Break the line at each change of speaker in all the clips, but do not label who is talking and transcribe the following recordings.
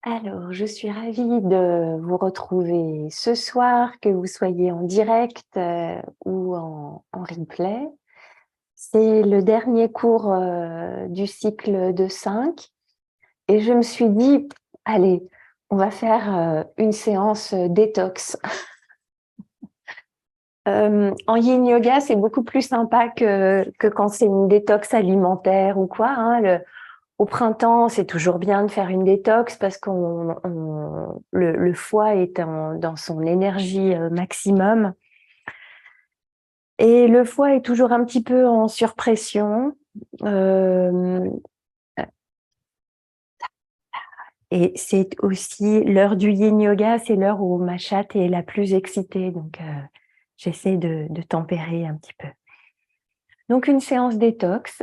Alors, je suis ravie de vous retrouver ce soir, que vous soyez en direct ou en replay. C'est le dernier cours du cycle de 5 et je me suis dit, allez, on va faire une séance détox. En yin yoga, c'est beaucoup plus sympa que quand c'est une détox alimentaire ou quoi, hein. Au printemps, c'est toujours bien de faire une détox parce que le foie est dans son énergie maximum. Et le foie est toujours un petit peu en surpression. Euh, et c'est aussi l'heure du yin yoga, c'est l'heure où ma chatte est la plus excitée. Donc, j'essaie de tempérer un petit peu. Donc, une séance détox.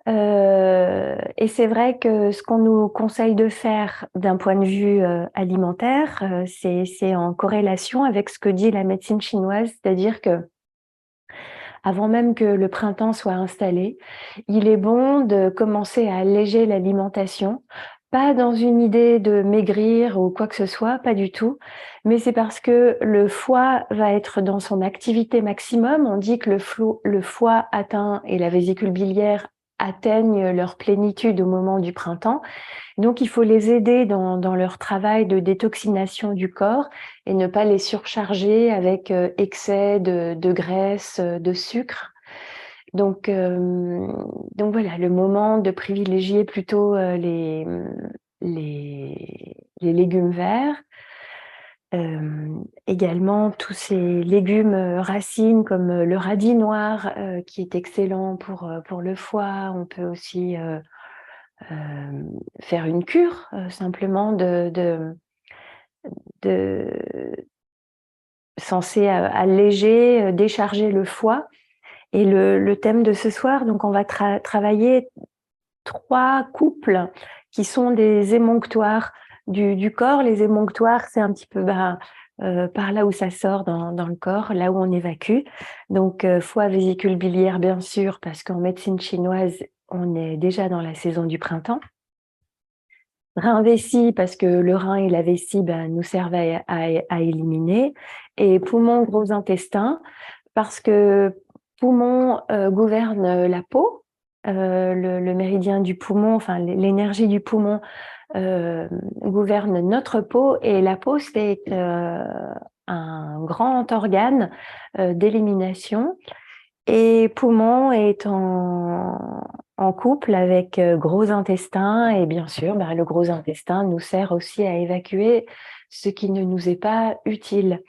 Et c'est vrai que ce qu'on nous conseille de faire d'un point de vue alimentaire, c'est en corrélation avec ce que dit la médecine chinoise, c'est-à-dire que avant même que le printemps soit installé, il est bon de commencer à alléger l'alimentation, pas dans une idée de maigrir ou quoi que ce soit, pas du tout, mais c'est parce que le foie va être dans son activité maximum. On dit que le foie atteint et la vésicule biliaire atteignent leur plénitude au moment du printemps. Donc, il faut les aider dans leur travail de détoxination du corps et ne pas les surcharger avec excès de graisse, de sucre. Donc, voilà, le moment de privilégier plutôt les légumes verts. Également tous ces légumes racines comme le radis noir qui est excellent pour le foie. On peut aussi faire une cure simplement de censée alléger, décharger le foie. Et le thème de ce soir, donc on va travailler 3 couples qui sont des émonctoires du corps. Les émonctoires, c'est un petit peu par là où ça sort dans le corps, là où on évacue. Donc foie, vésicule biliaire, bien sûr, parce qu'en médecine chinoise, on est déjà dans la saison du printemps. Rein vessie, parce que le rein et la vessie nous servent à éliminer. Et poumon, gros intestin, parce que poumon gouverne la peau, le méridien du poumon, enfin l'énergie du poumon gouverne notre peau, et la peau, c'est un grand organe d'élimination. Et poumon est en couple avec gros intestin, et bien sûr, le gros intestin nous sert aussi à évacuer ce qui ne nous est pas utile.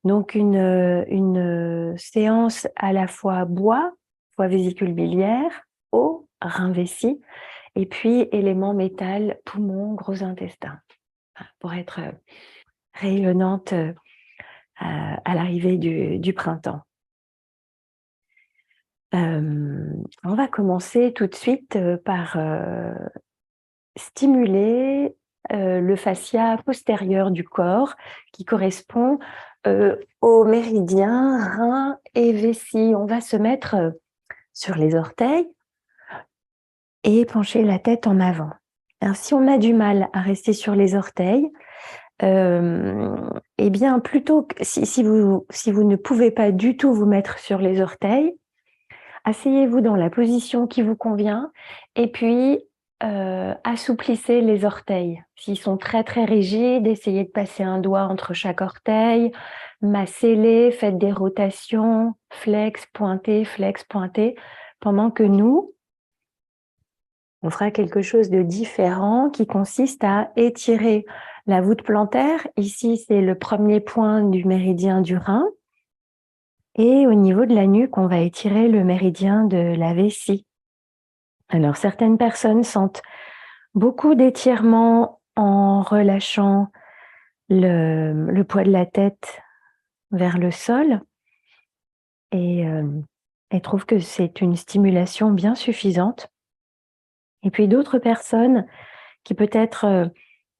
Donc une séance à la fois bois, foie, vésicule biliaire, eau, rein vessie, et puis élément métal, poumon, gros intestin, pour être rayonnante à l'arrivée du printemps. On va commencer tout de suite par stimuler le fascia postérieur du corps qui correspond au méridien rein et vessie. On va se mettre sur les orteils et pencher la tête en avant. Alors, si on a du mal à rester sur les orteils, eh bien, plutôt que si vous ne pouvez pas du tout vous mettre sur les orteils, asseyez-vous dans la position qui vous convient et puis assouplissez les orteils. S'ils sont très très rigides, essayez de passer un doigt entre chaque orteil, massez-les, faites des rotations, flex, pointé, pendant que nous, on fera quelque chose de différent qui consiste à étirer la voûte plantaire. Ici, c'est le premier point du méridien du rein. Et au niveau de la nuque, on va étirer le méridien de la vessie. Alors, certaines personnes sentent beaucoup d'étirements en relâchant le poids de la tête vers le sol et trouvent que c'est une stimulation bien suffisante. Et puis d'autres personnes qui peut-être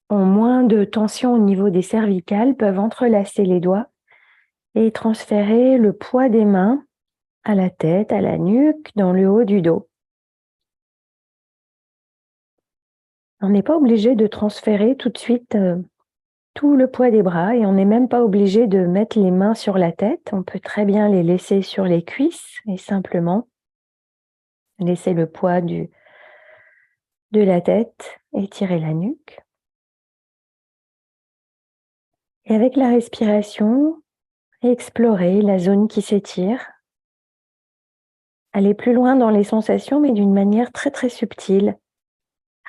ont moins de tension au niveau des cervicales peuvent entrelacer les doigts et transférer le poids des mains à la tête, à la nuque, dans le haut du dos. On n'est pas obligé de transférer tout de suite tout le poids des bras et on n'est même pas obligé de mettre les mains sur la tête. On peut très bien les laisser sur les cuisses et simplement laisser le poids de la tête étirer la nuque. Et avec la respiration, explorer la zone qui s'étire. Aller plus loin dans les sensations, mais d'une manière très très subtile,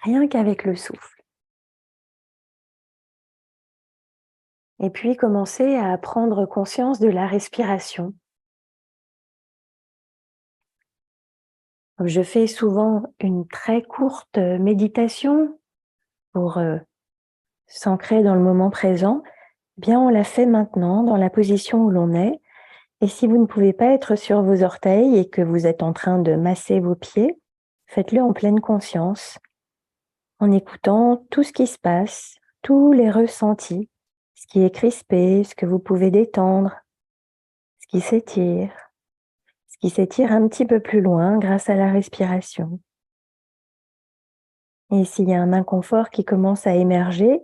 rien qu'avec le souffle. Et puis commencer à prendre conscience de la respiration. Je fais souvent une très courte méditation pour s'ancrer dans le moment présent. Eh bien, on la fait maintenant dans la position où l'on est. Et si vous ne pouvez pas être sur vos orteils et que vous êtes en train de masser vos pieds, faites-le en pleine conscience, en écoutant tout ce qui se passe, tous les ressentis, ce qui est crispé, ce que vous pouvez détendre, ce qui s'étire un petit peu plus loin grâce à la respiration. Et s'il y a un inconfort qui commence à émerger,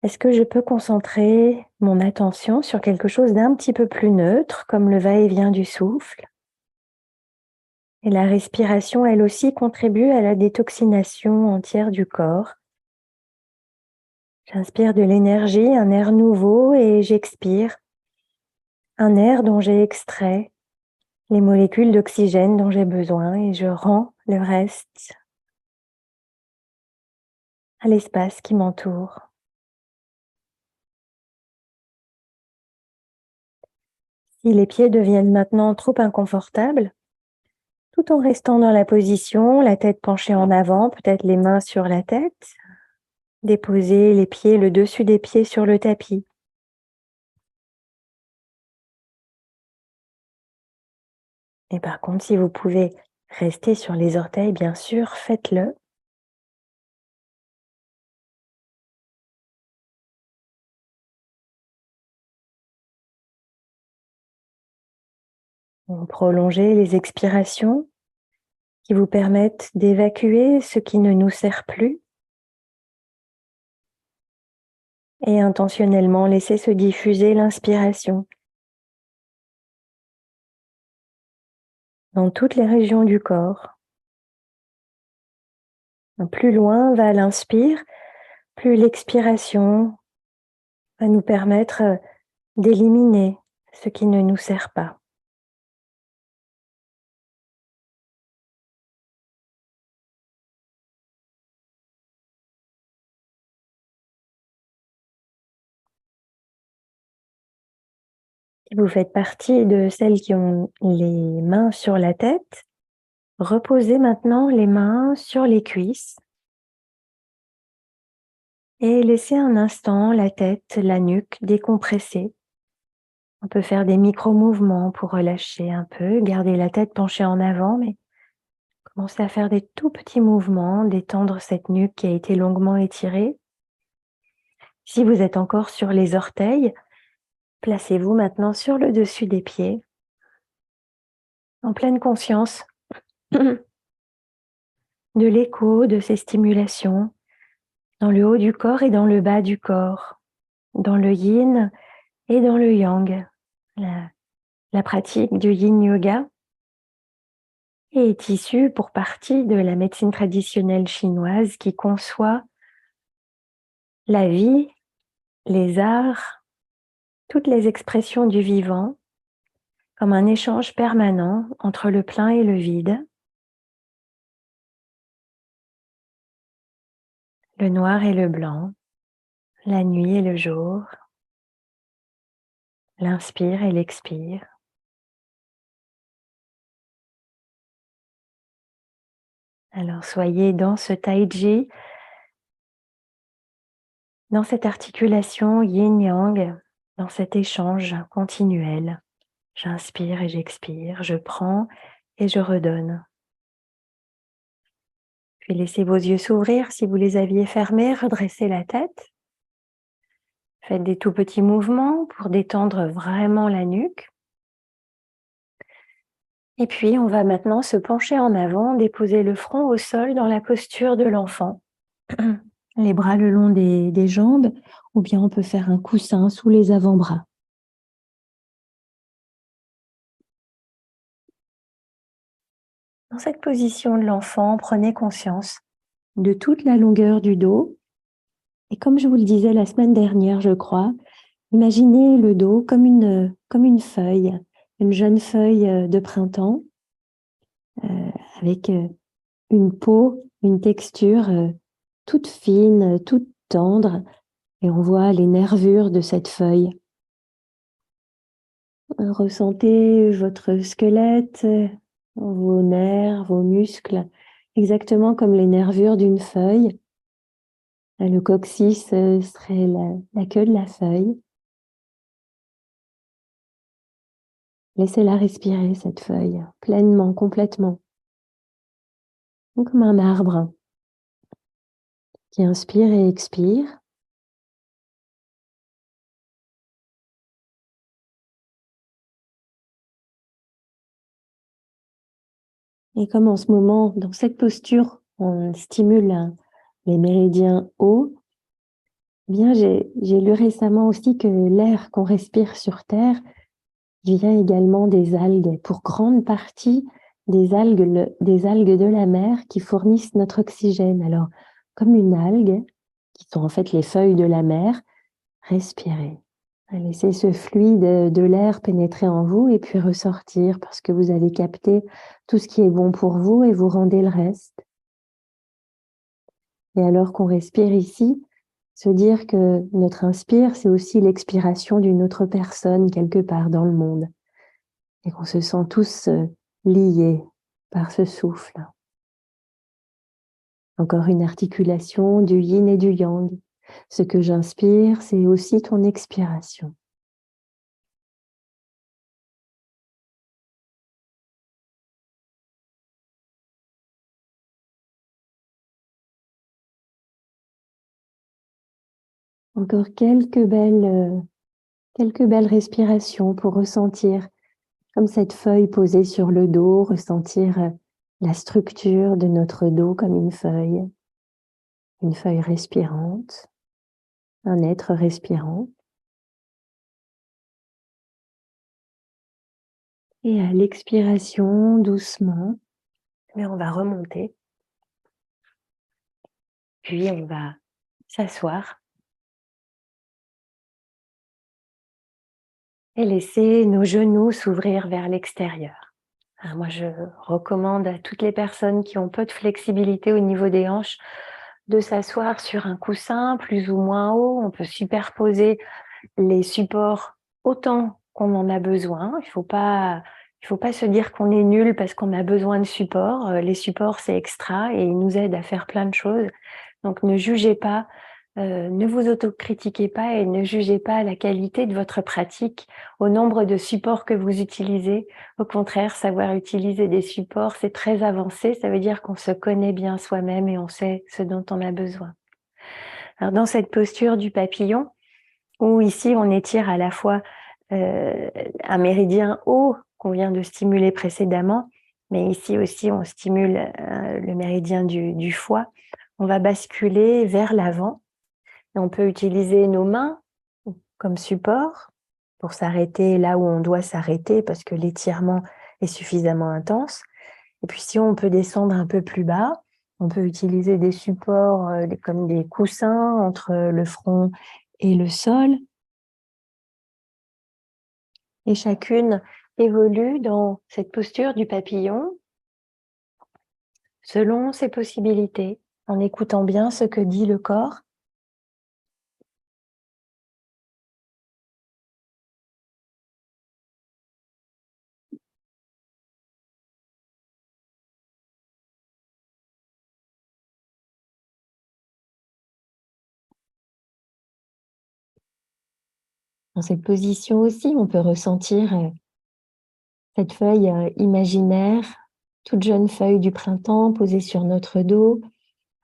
est-ce que je peux concentrer mon attention sur quelque chose d'un petit peu plus neutre, comme le va-et-vient du souffle? Et la respiration, elle aussi, contribue à la détoxination entière du corps. J'inspire de l'énergie, un air nouveau, et j'expire un air dont j'ai extrait les molécules d'oxygène dont j'ai besoin, et je rends le reste à l'espace qui m'entoure. Si les pieds deviennent maintenant trop inconfortables, tout en restant dans la position, la tête penchée en avant, peut-être les mains sur la tête, déposer les pieds, le dessus des pieds sur le tapis. Et par contre, si vous pouvez rester sur les orteils, bien sûr, faites-le. Prolongez les expirations qui vous permettent d'évacuer ce qui ne nous sert plus et intentionnellement laisser se diffuser l'inspiration dans toutes les régions du corps. Plus loin va l'inspire, plus l'expiration va nous permettre d'éliminer ce qui ne nous sert pas. Si vous faites partie de celles qui ont les mains sur la tête, reposez maintenant les mains sur les cuisses et laissez un instant la tête, la nuque décompresser. On peut faire des micro-mouvements pour relâcher un peu, garder la tête penchée en avant, mais commencez à faire des tout petits mouvements, détendre cette nuque qui a été longuement étirée. Si vous êtes encore sur les orteils, placez-vous maintenant sur le dessus des pieds, en pleine conscience de l'écho de ces stimulations dans le haut du corps et dans le bas du corps, dans le yin et dans le yang. La pratique du yin yoga est issue pour partie de la médecine traditionnelle chinoise qui conçoit la vie, les arts, toutes les expressions du vivant comme un échange permanent entre le plein et le vide, le noir et le blanc, la nuit et le jour, l'inspire et l'expire. Alors soyez dans ce tai-chi, dans cette articulation yin-yang, dans cet échange continuel. J'inspire et j'expire, je prends et je redonne. Puis laissez vos yeux s'ouvrir si vous les aviez fermés, redressez la tête. Faites des tout petits mouvements pour détendre vraiment la nuque. Et puis, on va maintenant se pencher en avant, déposer le front au sol dans la posture de l'enfant. Les bras le long des jambes, ou bien on peut faire un coussin sous les avant-bras. Dans cette position de l'enfant, prenez conscience de toute la longueur du dos. Et comme je vous le disais la semaine dernière, je crois, imaginez le dos comme une feuille, une jeune feuille de printemps, avec une peau, une texture toute fine, toute tendre, et on voit les nervures de cette feuille. Ressentez votre squelette, vos nerfs, vos muscles, exactement comme les nervures d'une feuille. Le coccyx serait la queue de la feuille. Laissez-la respirer, cette feuille, pleinement, complètement. Comme un arbre qui inspire et expire. Et comme en ce moment, dans cette posture, on stimule les méridiens hauts, eh bien j'ai lu récemment aussi que l'air qu'on respire sur Terre vient également des algues, pour grande partie des algues de la mer qui fournissent notre oxygène. Alors, comme une algue, qui sont en fait les feuilles de la mer, respirez. Laissez ce fluide de l'air pénétrer en vous et puis ressortir parce que vous avez capté tout ce qui est bon pour vous et vous rendez le reste. Et alors qu'on respire ici, se dire que notre inspire, c'est aussi l'expiration d'une autre personne quelque part dans le monde. Et qu'on se sent tous liés par ce souffle. Encore une articulation du yin et du yang. Ce que j'inspire, c'est aussi ton expiration. Encore quelques belles respirations pour ressentir comme cette feuille posée sur le dos, ressentir la structure de notre dos comme une feuille respirante, un être respirant. Et à l'expiration, doucement, mais on va remonter. Puis on va s'asseoir et laisser nos genoux s'ouvrir vers l'extérieur. Alors moi, je recommande à toutes les personnes qui ont peu de flexibilité au niveau des hanches de s'asseoir sur un coussin plus ou moins haut. On peut superposer les supports autant qu'on en a besoin. Il faut pas se dire qu'on est nul parce qu'on a besoin de supports. Les supports, c'est extra et ils nous aident à faire plein de choses. Donc ne jugez pas, ne vous autocritiquez pas et ne jugez pas la qualité de votre pratique au nombre de supports que vous utilisez. Au contraire, savoir utiliser des supports, c'est très avancé. Ça veut dire qu'on se connaît bien soi-même et on sait ce dont on a besoin. Alors dans cette posture du papillon, où ici on étire à la fois un méridien haut qu'on vient de stimuler précédemment, mais ici aussi on stimule le méridien du foie. On va basculer vers l'avant et on peut utiliser nos mains comme support pour s'arrêter là où on doit s'arrêter parce que l'étirement est suffisamment intense. Et puis si on peut descendre un peu plus bas, on peut utiliser des supports comme des coussins entre le front et le sol. Et chacune évolue dans cette posture du papillon selon ses possibilités, en écoutant bien ce que dit le corps. Dans cette position aussi, on peut ressentir cette feuille imaginaire, toute jeune feuille du printemps posée sur notre dos,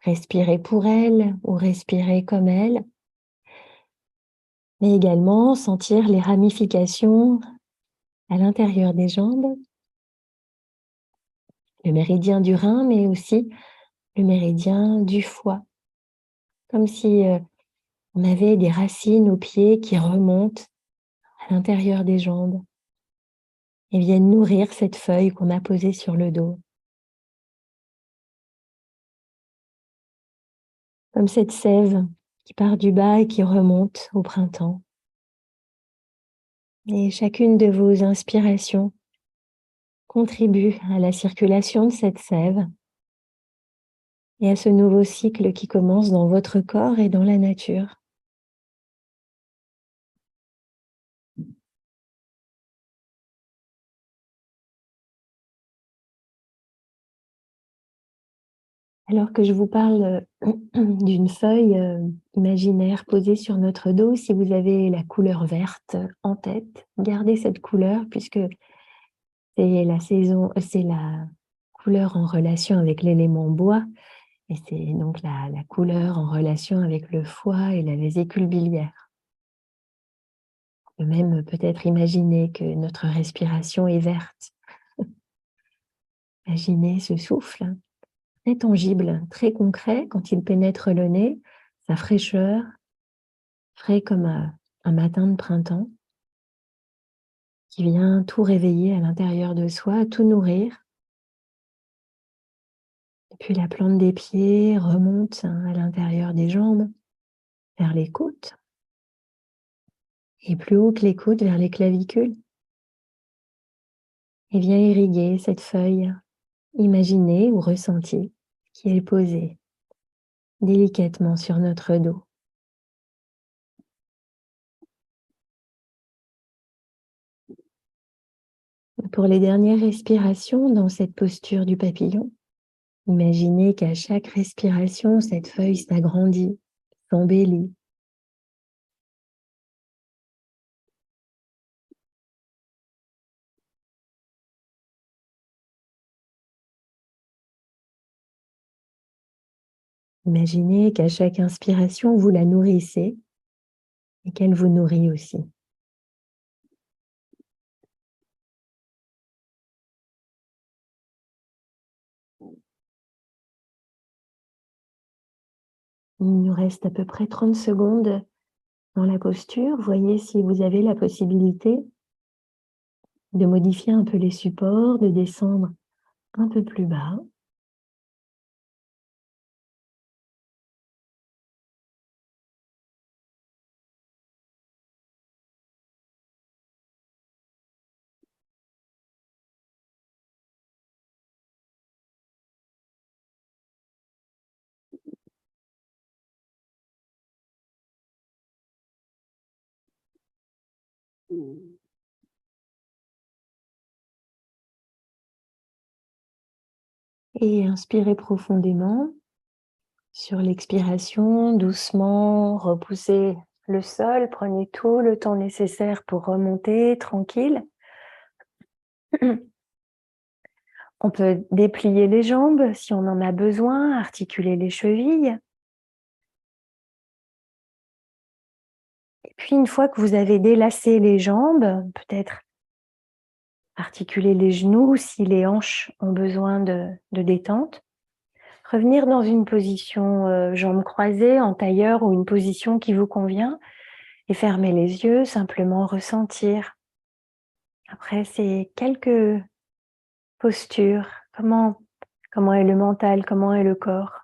respirer pour elle ou respirer comme elle, mais également sentir les ramifications à l'intérieur des jambes le méridien du rein, mais aussi le méridien du foie. Comme si on avait des racines aux pieds qui remontent à l'intérieur des jambes et viennent nourrir cette feuille qu'on a posée sur le dos. Comme cette sève qui part du bas et qui remonte au printemps. Et chacune de vos inspirations contribue à la circulation de cette sève et à ce nouveau cycle qui commence dans votre corps et dans la nature. Alors que je vous parle d'une feuille imaginaire posée sur notre dos, si vous avez la couleur verte en tête, gardez cette couleur puisque c'est la saison, c'est la couleur en relation avec l'élément bois et c'est donc la couleur en relation avec le foie et la vésicule biliaire. On peut même peut-être imaginer que notre respiration est verte. Imaginez ce souffle très tangible, très concret, quand il pénètre le nez, sa fraîcheur, frais comme un matin de printemps, qui vient tout réveiller à l'intérieur de soi, tout nourrir. Et puis la plante des pieds remonte à l'intérieur des jambes, vers les côtes, et plus haut que les côtes, vers les clavicules, et vient irriguer cette feuille imaginée ou ressentie qui est posée délicatement sur notre dos. Pour les dernières respirations dans cette posture du papillon, imaginez qu'à chaque respiration, cette feuille s'agrandit, s'embellit. Imaginez qu'à chaque inspiration, vous la nourrissez et qu'elle vous nourrit aussi. Il nous reste à peu près 30 secondes dans la posture. Voyez si vous avez la possibilité de modifier un peu les supports, de descendre un peu plus bas. Et inspirez profondément. Sur l'expiration, doucement, repoussez le sol. Prenez tout le temps nécessaire pour remonter tranquille. On peut déplier les jambes si on en a besoin, articuler les chevilles. Et puis une fois que vous avez délassé les jambes, peut-être articuler les genoux si les hanches ont besoin de détente. Revenir dans une position jambes croisées en tailleur ou une position qui vous convient et fermer les yeux, simplement ressentir. Après ces quelques postures, comment est le mental, comment est le corps?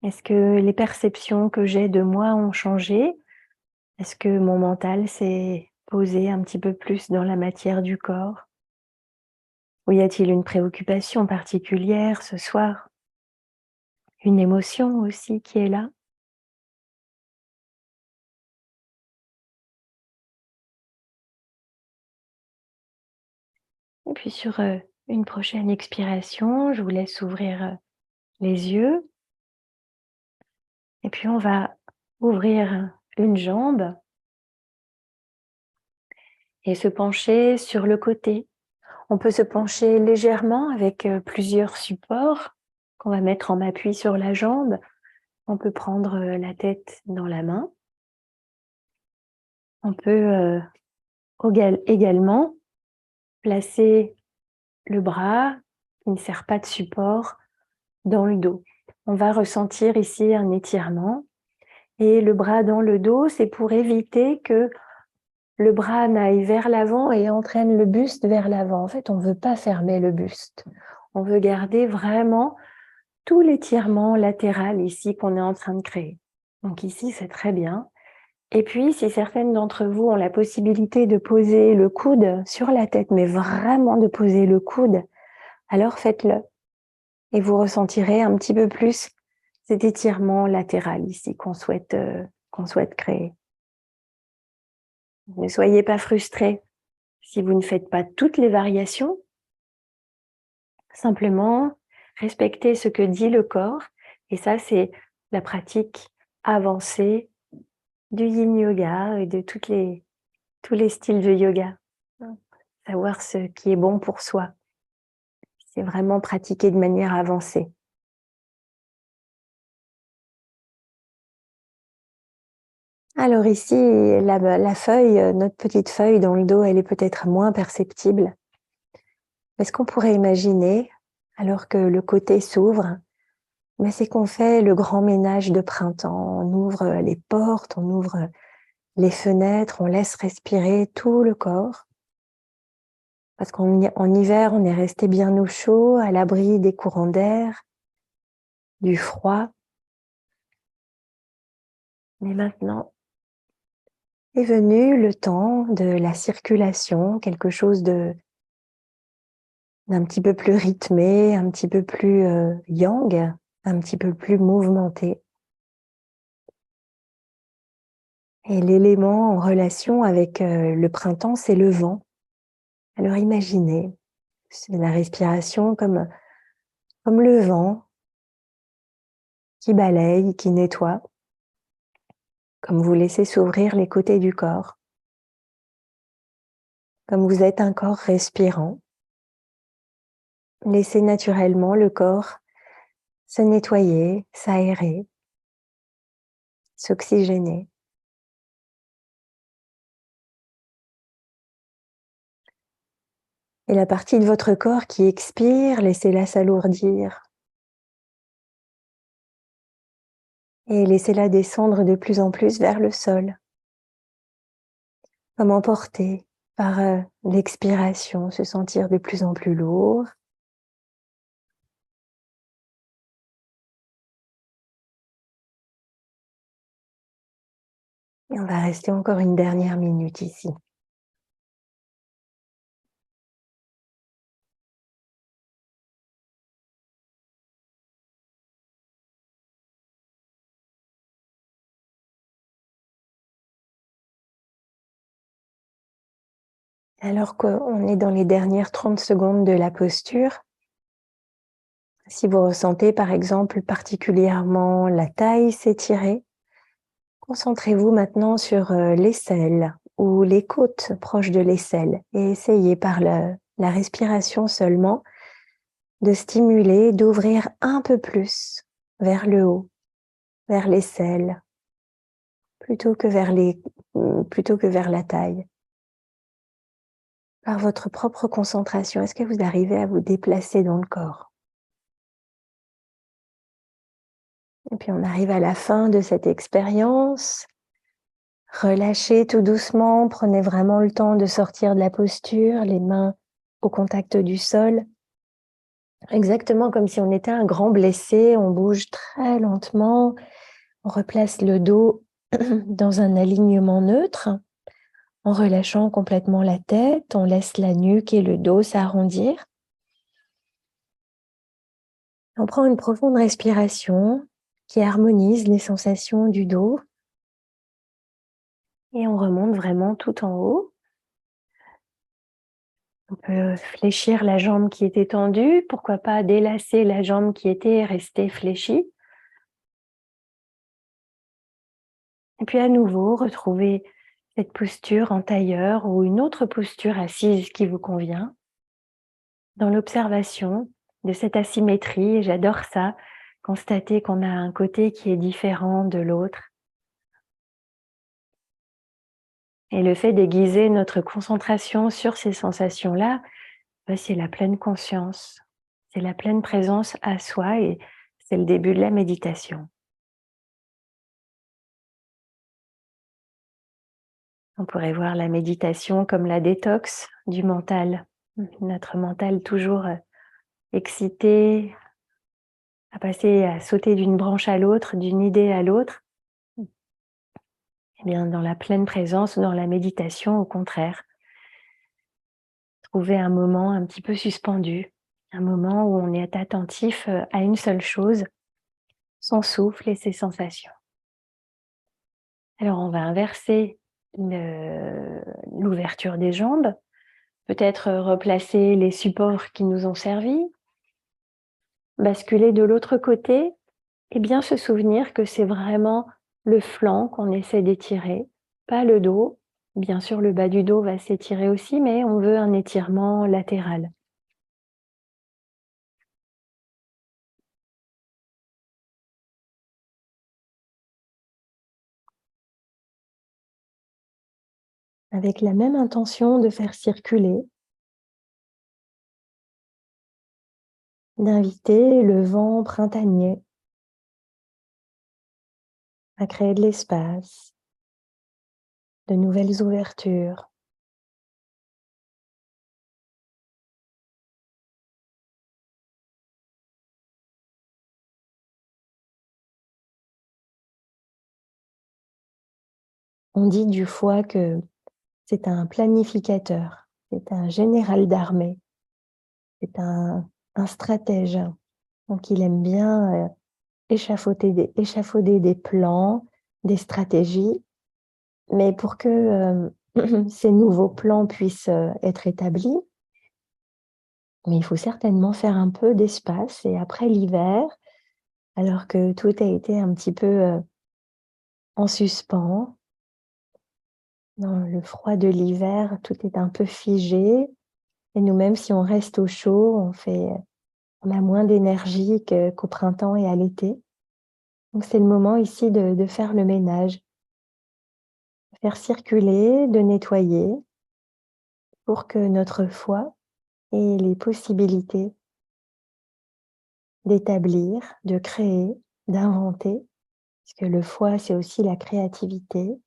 Est-ce que les perceptions que j'ai de moi ont changé? Est-ce que mon mental s'est posé un petit peu plus dans la matière du corps? Ou y a-t-il une préoccupation particulière ce soir? Une émotion aussi qui est là? Et puis sur une prochaine expiration, je vous laisse ouvrir les yeux. Et puis on va ouvrir une jambe et se pencher sur le côté. On peut se pencher légèrement avec plusieurs supports qu'on va mettre en appui sur la jambe. On peut prendre la tête dans la main. On peut également placer le bras qui ne sert pas de support dans le dos. On va ressentir ici un étirement. Et le bras dans le dos, c'est pour éviter que le bras n'aille vers l'avant et entraîne le buste vers l'avant. En fait, on ne veut pas fermer le buste. On veut garder vraiment tout l'étirement latéral ici qu'on est en train de créer. Donc ici, c'est très bien. Et puis, si certaines d'entre vous ont la possibilité de poser le coude sur la tête, mais vraiment de poser le coude, alors faites-le. Et vous ressentirez un petit peu plus cet étirement latéral ici qu'on souhaite créer. Ne soyez pas frustrés si vous ne faites pas toutes les variations. Simplement, respectez ce que dit le corps. Et ça, c'est la pratique avancée du yin yoga et de tous les styles de yoga. Savoir ce qui est bon pour soi. C'est vraiment pratiquer de manière avancée. Alors ici, la feuille, notre petite feuille dans le dos, elle est peut-être moins perceptible. Mais ce qu'on pourrait imaginer, alors que le côté s'ouvre, mais c'est qu'on fait le grand ménage de printemps. On ouvre les portes, on ouvre les fenêtres, on laisse respirer tout le corps. Parce qu'en hiver, on est resté bien au chaud, à l'abri des courants d'air, du froid. Mais maintenant est venu le temps de la circulation, quelque chose d'un petit peu plus rythmé, un petit peu plus yang, un petit peu plus mouvementé. Et l'élément en relation avec le printemps, c'est le vent. Alors imaginez, c'est la respiration comme le vent qui balaye, qui nettoie, comme vous laissez s'ouvrir les côtés du corps, comme vous êtes un corps respirant. Laissez naturellement le corps se nettoyer, s'aérer, s'oxygéner. Et la partie de votre corps qui expire, laissez-la s'alourdir. Et laissez-la descendre de plus en plus vers le sol. Comme emporté par l'expiration, se sentir de plus en plus lourd. Et on va rester encore une dernière minute ici. Alors qu'on est dans les dernières 30 secondes de la posture, si vous ressentez par exemple particulièrement la taille s'étirer, concentrez-vous maintenant sur l'aisselle ou les côtes proches de l'aisselle et essayez par la respiration seulement de stimuler, d'ouvrir un peu plus vers le haut, vers l'aisselle, plutôt que vers la taille. Par votre propre concentration, est-ce que vous arrivez à vous déplacer dans le corps? Et puis on arrive à la fin de cette expérience. Relâchez tout doucement, prenez vraiment le temps de sortir de la posture, les mains au contact du sol. Exactement comme si on était un grand blessé, on bouge très lentement, on replace le dos dans un alignement neutre, en relâchant complètement la tête, on laisse la nuque et le dos s'arrondir. On prend une profonde respiration qui harmonise les sensations du dos et on remonte vraiment tout en haut. On peut fléchir la jambe qui était tendue, pourquoi pas délacer la jambe qui était restée fléchie. Et puis à nouveau, retrouver cette posture en tailleur ou une autre posture assise qui vous convient. Dans l'observation de cette asymétrie, et j'adore ça, constater qu'on a un côté qui est différent de l'autre. Et le fait d'aiguiser notre concentration sur ces sensations-là, c'est la pleine conscience. C'est la pleine présence à soi et c'est le début de la méditation. On pourrait voir la méditation comme la détox du mental. Notre mental toujours excité, à passer, à sauter d'une branche à l'autre, d'une idée à l'autre. Eh bien, dans la pleine présence, dans la méditation, au contraire, trouver un moment un petit peu suspendu, un moment où on est attentif à une seule chose, son souffle et ses sensations. Alors, on va inverser l'ouverture des jambes, peut-être replacer les supports qui nous ont servi, basculer de l'autre côté et bien se souvenir que c'est vraiment le flanc qu'on essaie d'étirer, pas le dos. Bien sûr, le bas du dos va s'étirer aussi, mais on veut un étirement latéral. Avec la même intention de faire circuler, d'inviter le vent printanier à créer de l'espace, de nouvelles ouvertures. On dit du foie que c'est un planificateur, c'est un général d'armée, c'est un stratège. Donc il aime bien échafauder des plans, des stratégies, mais pour que ces nouveaux plans puissent être établis, mais il faut certainement faire un peu d'espace et après l'hiver, alors que tout a été un petit peu en suspens, dans le froid de l'hiver, tout est un peu figé et nous, même si on reste au chaud, on a moins d'énergie qu'au printemps et à l'été. Donc c'est le moment ici de faire le ménage, de faire circuler, de nettoyer pour que notre foie ait les possibilités d'établir, de créer, d'inventer, puisque le foie, c'est aussi la créativité.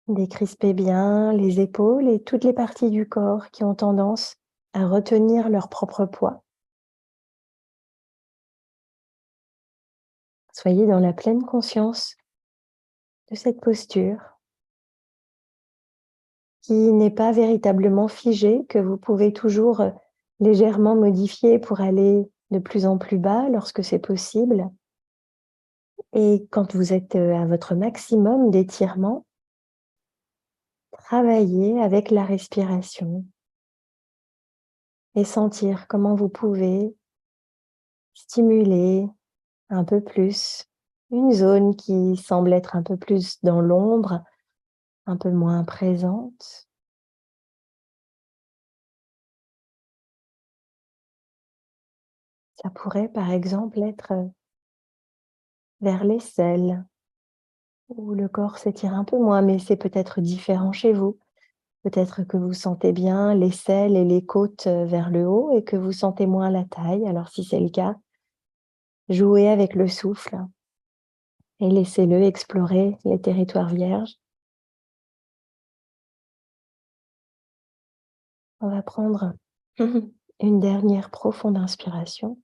Décrisper bien les épaules et toutes les parties du corps qui ont tendance à retenir leur propre poids. Soyez dans la pleine conscience de cette posture qui n'est pas véritablement figée, que vous pouvez toujours légèrement modifier pour aller de plus en plus bas lorsque c'est possible. Et quand vous êtes à votre maximum d'étirement, travaillez avec la respiration et sentir comment vous pouvez stimuler un peu plus une zone qui semble être un peu plus dans l'ombre, un peu moins présente. Ça pourrait par exemple être vers l'aisselle, où le corps s'étire un peu moins, mais c'est peut-être différent chez vous. Peut-être que vous sentez bien l'aisselle et les côtes vers le haut et que vous sentez moins la taille. Alors si c'est le cas, jouez avec le souffle et laissez-le explorer les territoires vierges. On va prendre une dernière profonde inspiration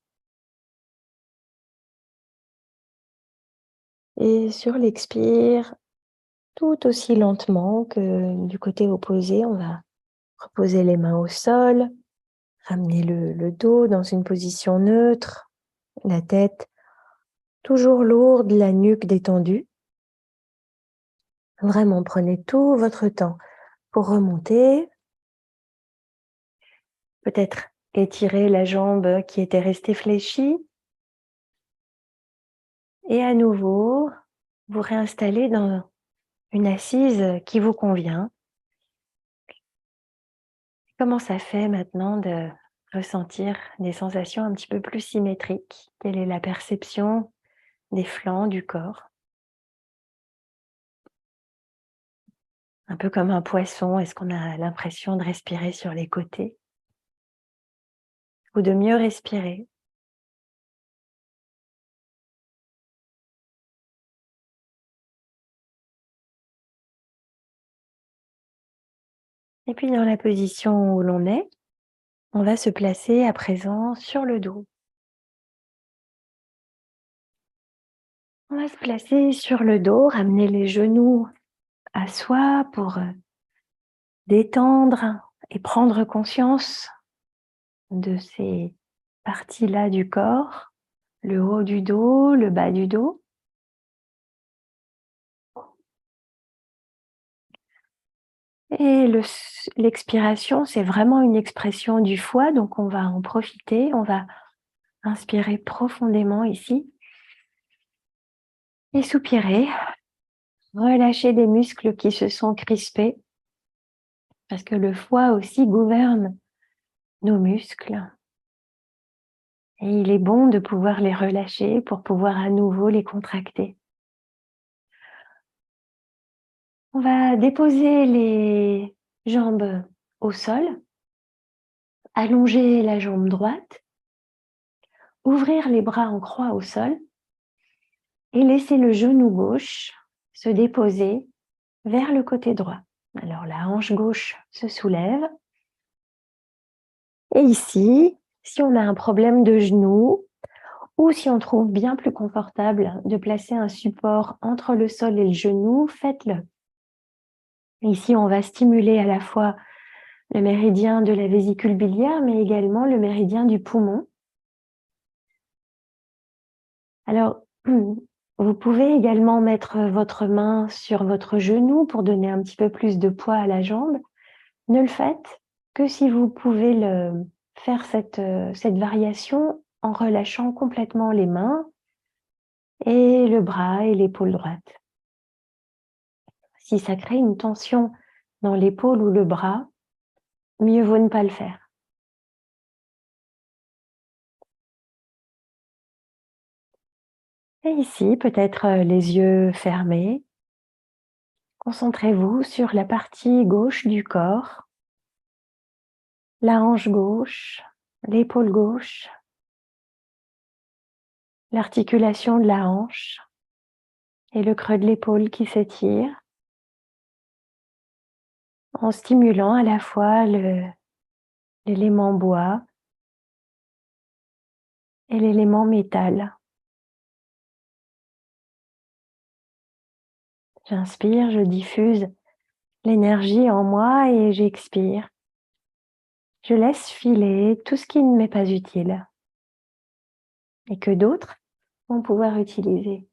et sur l'expire, tout aussi lentement que du côté opposé, on va reposer les mains au sol, ramener le dos dans une position neutre, la tête toujours lourde, la nuque détendue. Vraiment, prenez tout votre temps pour remonter. Peut-être étirer la jambe qui était restée fléchie. Et à nouveau, vous réinstaller dans une assise qui vous convient. Comment ça fait maintenant de ressentir des sensations un petit peu plus symétriques? Quelle est la perception des flancs du corps? Un peu comme un poisson, est-ce qu'on a l'impression de respirer sur les côtés ou de mieux respirer? Et puis dans la position où l'on est, on va se placer à présent sur le dos. On va se placer sur le dos, ramener les genoux à soi pour détendre et prendre conscience de ces parties-là du corps, le haut du dos, le bas du dos. Et l'expiration, c'est vraiment une expression du foie, donc on va en profiter, on va inspirer profondément ici et soupirer, relâcher des muscles qui se sont crispés, parce que le foie aussi gouverne nos muscles. Et il est bon de pouvoir les relâcher pour pouvoir à nouveau les contracter. On va déposer les jambes au sol, allonger la jambe droite, ouvrir les bras en croix au sol et laisser le genou gauche se déposer vers le côté droit. Alors la hanche gauche se soulève. Et ici, si on a un problème de genou ou si on trouve bien plus confortable de placer un support entre le sol et le genou, faites-le. Ici, on va stimuler à la fois le méridien de la vésicule biliaire, mais également le méridien du poumon. Alors, vous pouvez également mettre votre main sur votre genou pour donner un petit peu plus de poids à la jambe. Ne le faites que si vous pouvez faire cette variation en relâchant complètement les mains et le bras et l'épaule droite. Si ça crée une tension dans l'épaule ou le bras, mieux vaut ne pas le faire. Et ici, peut-être les yeux fermés, concentrez-vous sur la partie gauche du corps, la hanche gauche, l'épaule gauche, l'articulation de la hanche et le creux de l'épaule qui s'étire, en stimulant à la fois l'élément bois et l'élément métal. J'inspire, je diffuse l'énergie en moi et j'expire. Je laisse filer tout ce qui ne m'est pas utile et que d'autres vont pouvoir utiliser.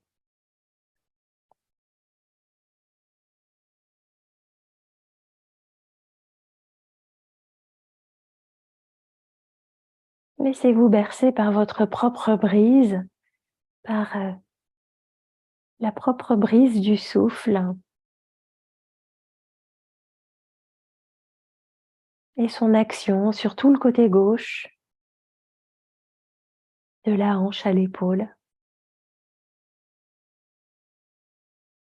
Laissez-vous bercer par votre propre brise, par la propre brise du souffle et son action sur tout le côté gauche, de la hanche à l'épaule,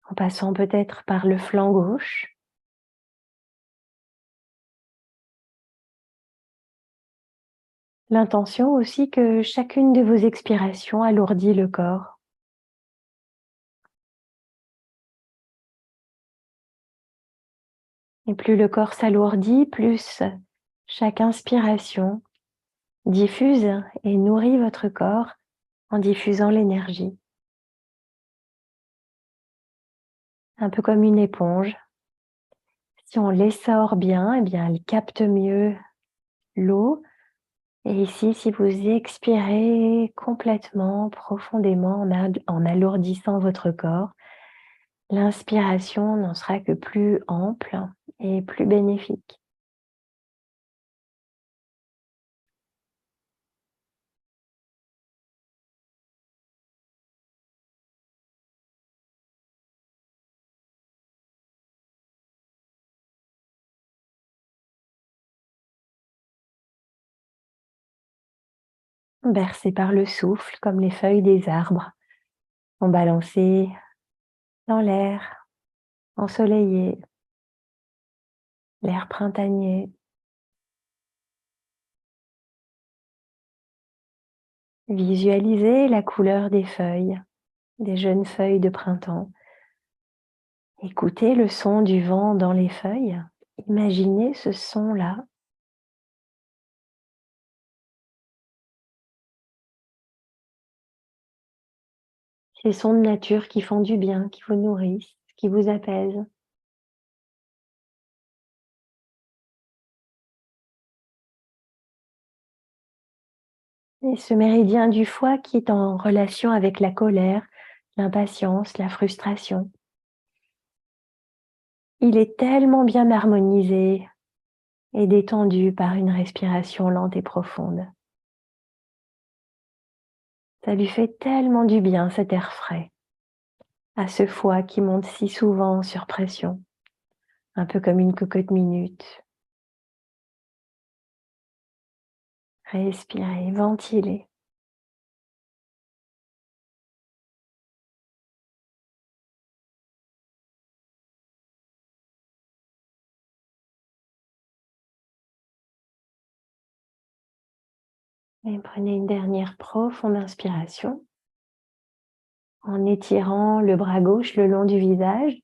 en passant peut-être par le flanc gauche. L'intention aussi que chacune de vos expirations alourdit le corps. Et plus le corps s'alourdit, plus chaque inspiration diffuse et nourrit votre corps en diffusant l'énergie. Un peu comme une éponge. Si on l'essore bien, eh bien, elle capte mieux l'eau. Et ici, si vous expirez complètement, profondément, en alourdissant votre corps, l'inspiration n'en sera que plus ample et plus bénéfique. Bercés par le souffle, comme les feuilles des arbres, sont balancées dans l'air, ensoleillées. l'air printanier. Visualisez la couleur des feuilles, des jeunes feuilles de printemps. Écoutez le son du vent dans les feuilles. Imaginez ce son-là. Ces sons de nature qui font du bien, qui vous nourrissent, qui vous apaisent. Et ce méridien du foie qui est en relation avec la colère, l'impatience, la frustration. Il est tellement bien harmonisé et détendu par une respiration lente et profonde. Ça lui fait tellement du bien, cet air frais, à ce foie qui monte si souvent sur pression, un peu comme une cocotte minute. Respirez, ventilez. Et prenez une dernière profonde inspiration en étirant le bras gauche le long du visage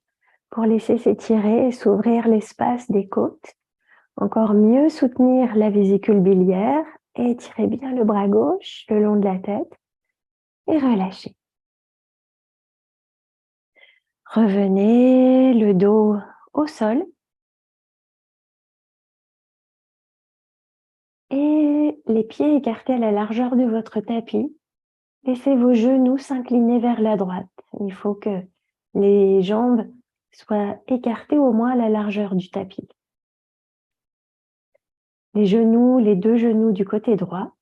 pour laisser s'étirer et s'ouvrir l'espace des côtes. Encore mieux soutenir la vésicule biliaire et étirez bien le bras gauche le long de la tête et relâchez. Revenez le dos au sol et les pieds écartés à la largeur de votre tapis. Laissez vos genoux s'incliner vers la droite. Il faut que les jambes soient écartées au moins à la largeur du tapis. Les genoux, les deux genoux du côté droit.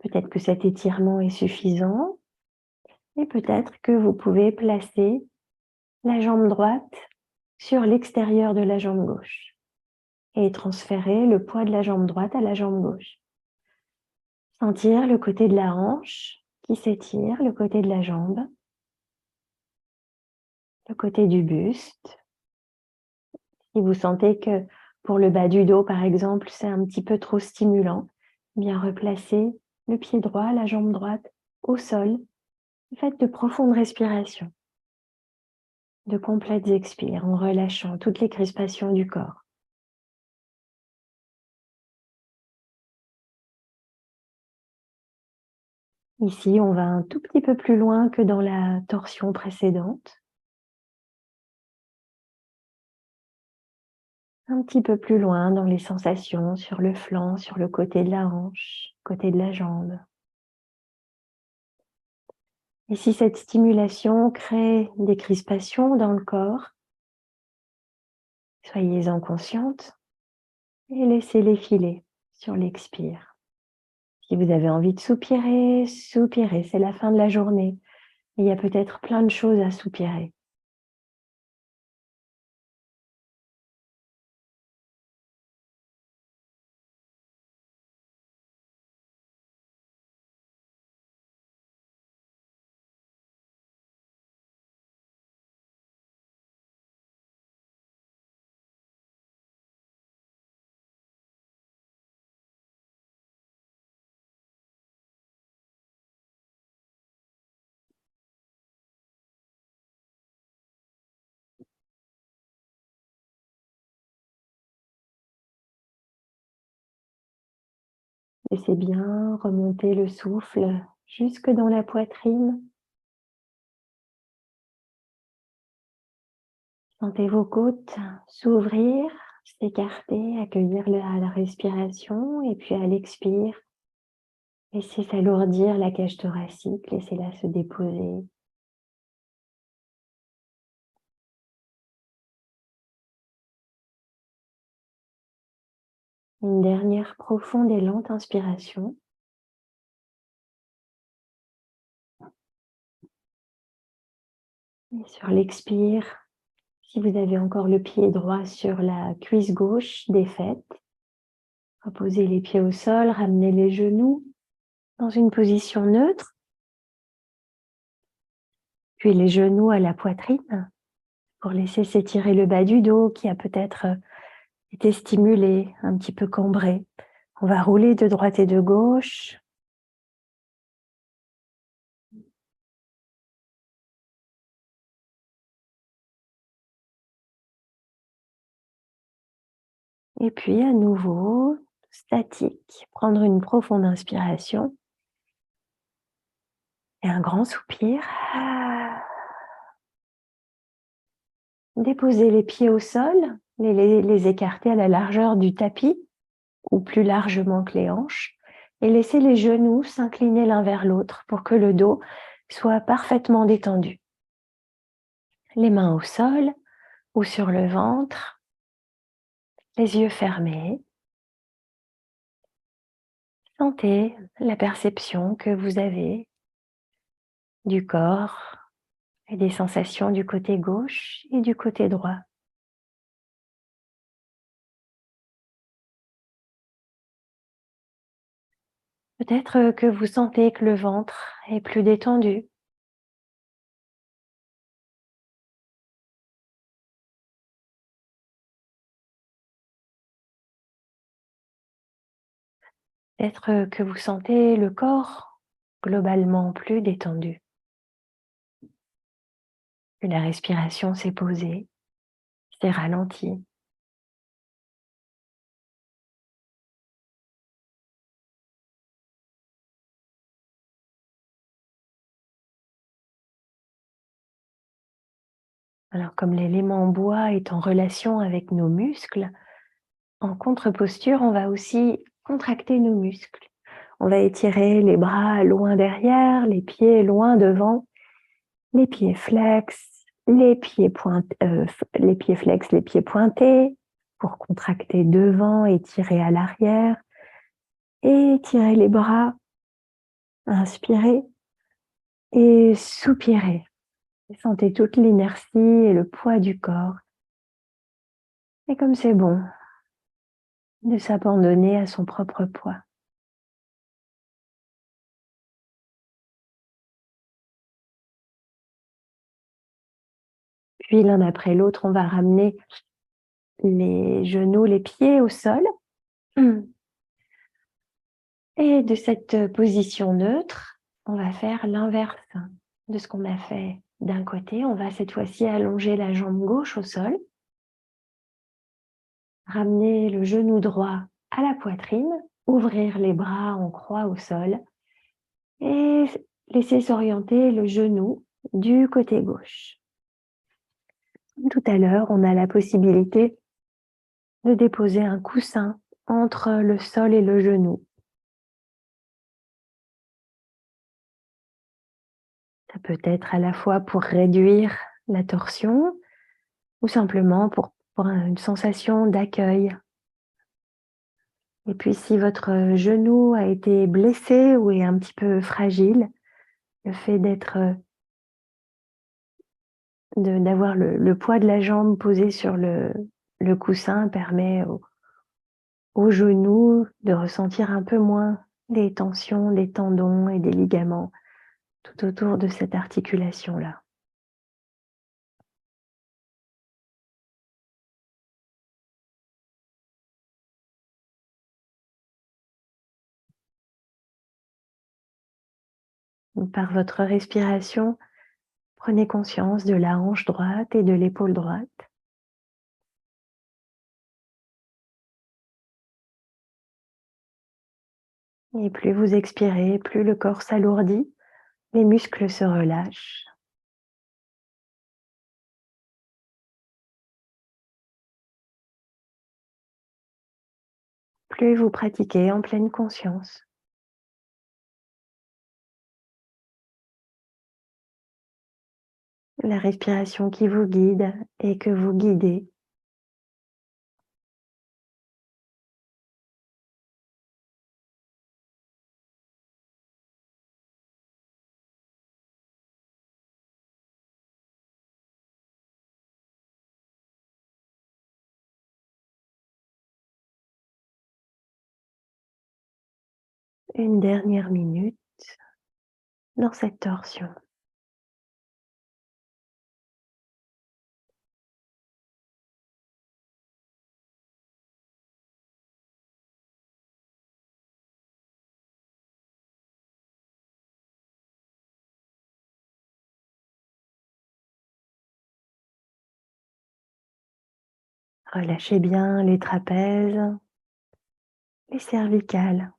Peut-être que cet étirement est suffisant et peut-être que vous pouvez placer la jambe droite sur l'extérieur de la jambe gauche et transférer le poids de la jambe droite à la jambe gauche. Sentir le côté de la hanche qui s'étire, le côté de la jambe, le côté du buste. Si vous sentez que pour le bas du dos, par exemple, c'est un petit peu trop stimulant, bien replacez le pied droit, la jambe droite au sol. Faites de profondes respirations, de complètes expires en relâchant toutes les crispations du corps. Ici, on va un tout petit peu plus loin que dans la torsion précédente. Un petit peu plus loin dans les sensations sur le flanc, sur le côté de la hanche, côté de la jambe. Et si cette stimulation crée des crispations dans le corps, soyez-en consciente et laissez-les filer sur l'expire. Si vous avez envie de soupirer, soupirez, c'est la fin de la journée. Il y a peut-être plein de choses à soupirer. Laissez bien remonter le souffle jusque dans la poitrine. Sentez vos côtes s'ouvrir, s'écarter, accueillir la respiration et puis à l'expire, laissez s'alourdir la cage thoracique, laissez-la se déposer. Une dernière profonde et lente inspiration. Et sur l'expire, si vous avez encore le pied droit sur la cuisse gauche défaite, reposez les pieds au sol, ramenez les genoux dans une position neutre, puis les genoux à la poitrine. pour laisser s'étirer le bas du dos qui a peut-être été stimulé, un petit peu cambré. On va rouler de droite et de gauche. Et puis à nouveau, statique, prendre une profonde inspiration et un grand soupir. Déposer les pieds au sol, les écarter à la largeur du tapis ou plus largement que les hanches et laisser les genoux s'incliner l'un vers l'autre pour que le dos soit parfaitement détendu. Les mains au sol ou sur le ventre, les yeux fermés. Sentez la perception que vous avez du corps et des sensations du côté gauche et du côté droit. Peut-être que vous sentez que le ventre est plus détendu. Peut-être que vous sentez le corps globalement plus détendu. Que la respiration s'est posée, s'est ralentie. Alors comme l'élément bois est en relation avec nos muscles, en contre-posture, on va aussi contracter nos muscles. On va étirer les bras loin derrière, les pieds loin devant, les pieds flex, les pieds flex, les pieds pointés pour contracter devant et tirer à l'arrière. Et étirer les bras, inspirer et soupirer. Sentez toute l'inertie et le poids du corps. Et comme c'est bon de s'abandonner à son propre poids. Puis l'un après l'autre, on va ramener les genoux, les pieds au sol. Et de cette position neutre, on va faire l'inverse de ce qu'on a fait d'un côté. On va cette fois-ci allonger la jambe gauche au sol. Ramener le genou droit à la poitrine. Ouvrir les bras en croix au sol. Et laisser s'orienter le genou du côté gauche. Tout à l'heure, on a la possibilité de déposer un coussin entre le sol et le genou. Ça peut être à la fois pour réduire la torsion ou simplement pour une sensation d'accueil. Et puis si votre genou a été blessé ou est un petit peu fragile, le fait d'avoir le poids de la jambe posé sur le coussin permet au genou de ressentir un peu moins les tensions, des tendons et des ligaments tout autour de cette articulation-là. Donc, par votre respiration, prenez conscience de la hanche droite et de l'épaule droite. Et plus vous expirez, plus le corps s'alourdit, les muscles se relâchent. Plus vous pratiquez en pleine conscience. La respiration qui vous guide et que vous guidez. Une dernière minute dans cette torsion. Relâchez bien les trapèzes, les cervicales.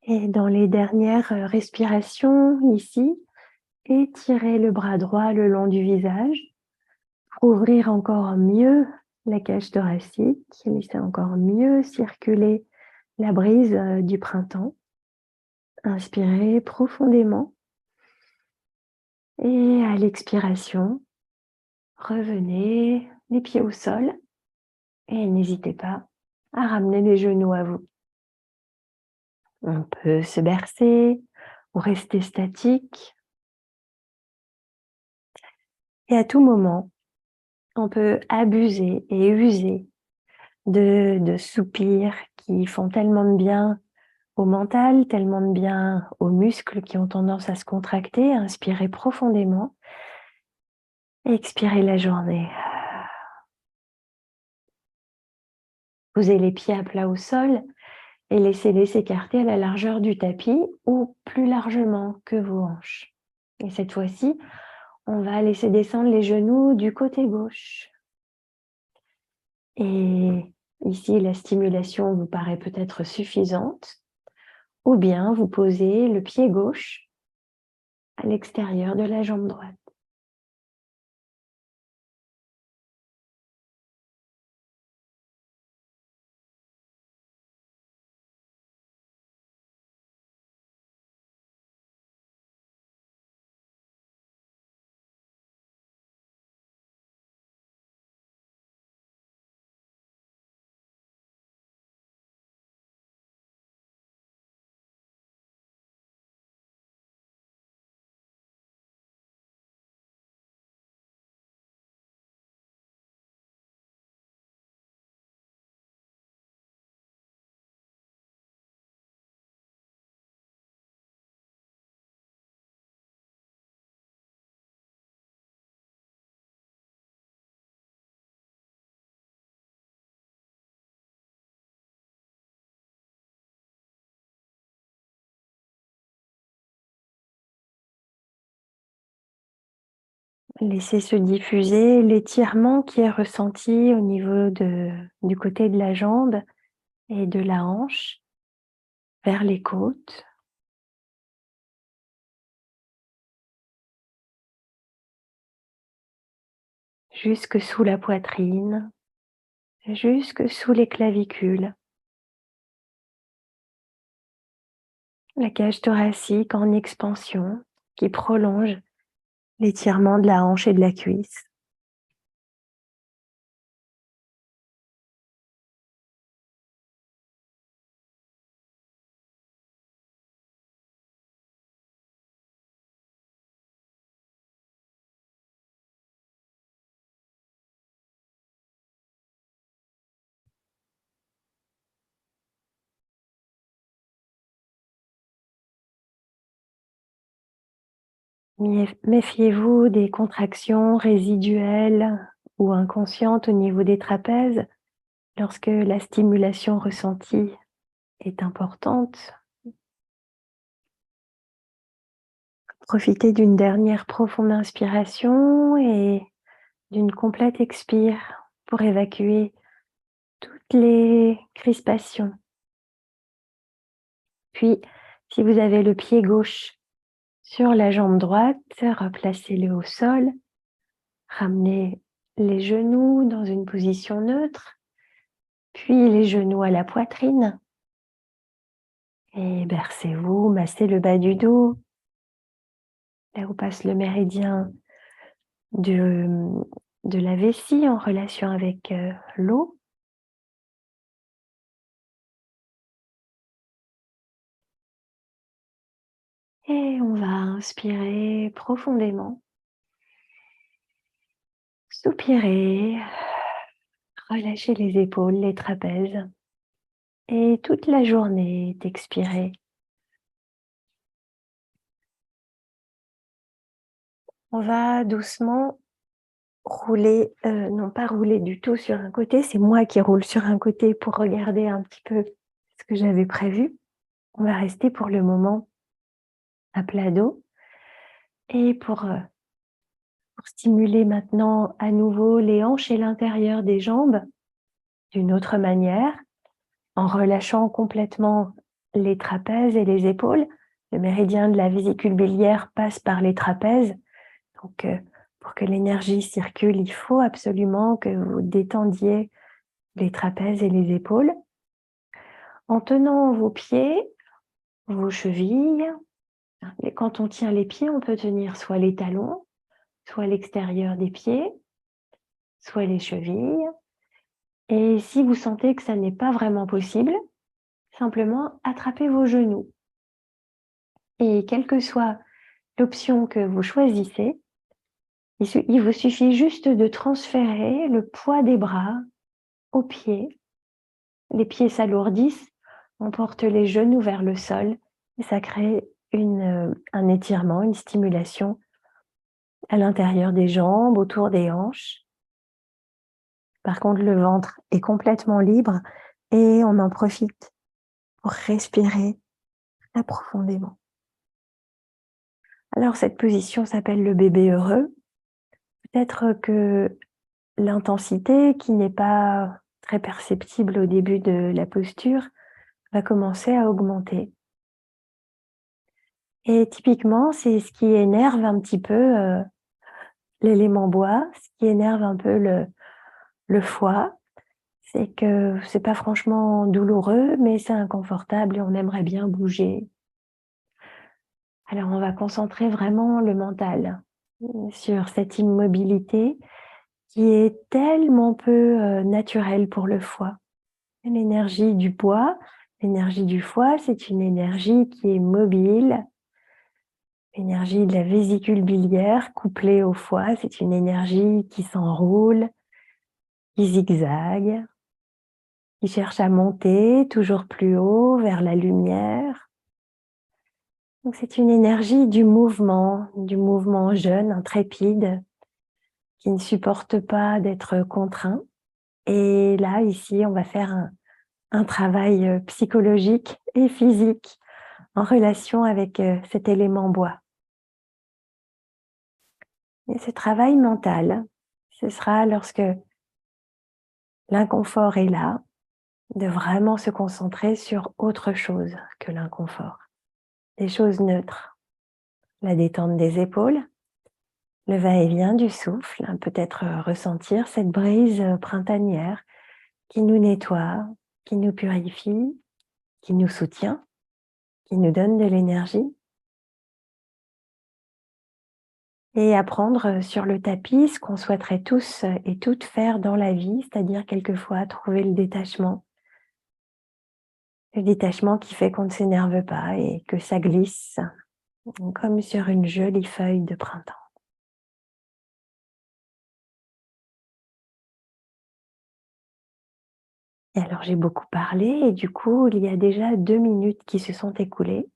Et dans les dernières respirations ici, étirez le bras droit le long du visage pour ouvrir encore mieux la cage thoracique, laisser encore mieux circuler la brise du printemps. Inspirez profondément et à l'expiration, revenez les pieds au sol et n'hésitez pas à ramener les genoux à vous. On peut se bercer ou rester statique. Et à tout moment, on peut abuser et user de soupirs qui font tellement de bien au mental, tellement de bien aux muscles qui ont tendance à se contracter. Inspirez profondément et expirez la journée. Posez les pieds à plat au sol et laissez-les s'écarter à la largeur du tapis ou plus largement que vos hanches. Et cette fois-ci, on va laisser descendre les genoux du côté gauche. Et ici, la stimulation vous paraît peut-être suffisante. Ou bien vous posez le pied gauche à l'extérieur de la jambe droite. Laissez se diffuser l'étirement qui est ressenti au niveau du côté de la jambe et de la hanche vers les côtes. Jusque sous la poitrine, jusque sous les clavicules. La cage thoracique en expansion qui prolonge l'étirement de la hanche et de la cuisse. Méfiez-vous des contractions résiduelles ou inconscientes au niveau des trapèzes lorsque la stimulation ressentie est importante. Profitez d'une dernière profonde inspiration et d'une complète expire pour évacuer toutes les crispations. Puis, si vous avez le pied gauche sur la jambe droite, replacez-le au sol. Ramenez les genoux dans une position neutre, puis les genoux à la poitrine. Et bercez-vous, massez le bas du dos, là où passe le méridien de la vessie en relation avec l'eau. Et on va inspirer profondément, soupirer, relâcher les épaules, les trapèzes. Et toute la journée, t'expirer. On va doucement rouler, non pas rouler du tout sur un côté, c'est moi qui roule sur un côté pour regarder un petit peu ce que j'avais prévu. On va rester pour le moment à plat dos et pour stimuler maintenant à nouveau les hanches et l'intérieur des jambes d'une autre manière, en relâchant complètement les trapèzes et les épaules. Le méridien de la vésicule biliaire passe par les trapèzes. Donc, pour que l'énergie circule, il faut absolument que vous détendiez les trapèzes et les épaules. En tenant vos pieds, vos chevilles. Et quand on tient les pieds, on peut tenir soit les talons, soit l'extérieur des pieds, soit les chevilles. Et si vous sentez que ça n'est pas vraiment possible, simplement attrapez vos genoux. Et quelle que soit l'option que vous choisissez, il vous suffit juste de transférer le poids des bras aux pieds. Les pieds s'alourdissent, on porte les genoux vers le sol et ça crée un étirement, une stimulation à l'intérieur des jambes, autour des hanches. Par contre, le ventre est complètement libre et on en profite pour respirer très profondément. Alors, cette position s'appelle le bébé heureux. Peut-être que l'intensité, qui n'est pas très perceptible au début de la posture, va commencer à augmenter. Et typiquement, c'est ce qui énerve un petit peu l'élément bois, ce qui énerve un peu le foie, c'est que c'est pas franchement douloureux, mais c'est inconfortable et on aimerait bien bouger. Alors on va concentrer vraiment le mental sur cette immobilité qui est tellement peu naturelle pour le foie. L'énergie du bois, l'énergie du foie, c'est une énergie qui est mobile. L'énergie de la vésicule biliaire couplée au foie, c'est une énergie qui s'enroule, qui zigzague, qui cherche à monter toujours plus haut vers la lumière. Donc c'est une énergie du mouvement jeune, intrépide, qui ne supporte pas d'être contraint. Et là, ici, on va faire un travail psychologique et physique en relation avec cet élément bois. Et ce travail mental, ce sera lorsque l'inconfort est là, de vraiment se concentrer sur autre chose que l'inconfort. Des choses neutres. La détente des épaules, le va-et-vient du souffle, peut-être ressentir cette brise printanière qui nous nettoie, qui nous purifie, qui nous soutient, qui nous donne de l'énergie. Et apprendre sur le tapis ce qu'on souhaiterait tous et toutes faire dans la vie, c'est-à-dire quelquefois trouver le détachement. Le détachement qui fait qu'on ne s'énerve pas et que ça glisse comme sur une jolie feuille de printemps. Et alors j'ai beaucoup parlé et du coup il y a déjà 2 minutes qui se sont écoulées.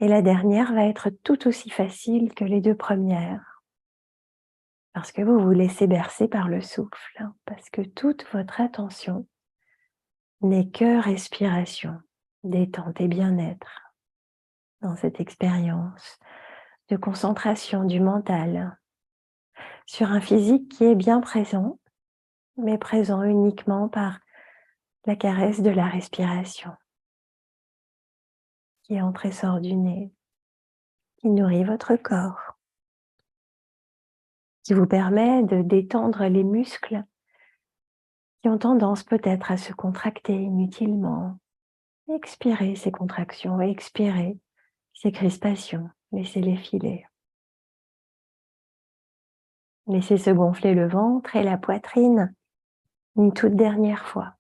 Et la dernière va être tout aussi facile que les 2 premières. Parce que vous vous laissez bercer par le souffle, parce que toute votre attention n'est que respiration, détente et bien-être dans cette expérience de concentration du mental sur un physique qui est bien présent, mais présent uniquement par la caresse de la respiration qui entre et sort du nez, qui nourrit votre corps, qui vous permet de détendre les muscles qui ont tendance peut-être à se contracter inutilement. Expirez ces contractions, expirez ces crispations, laissez-les filer. Laissez se gonfler le ventre et la poitrine une toute dernière fois.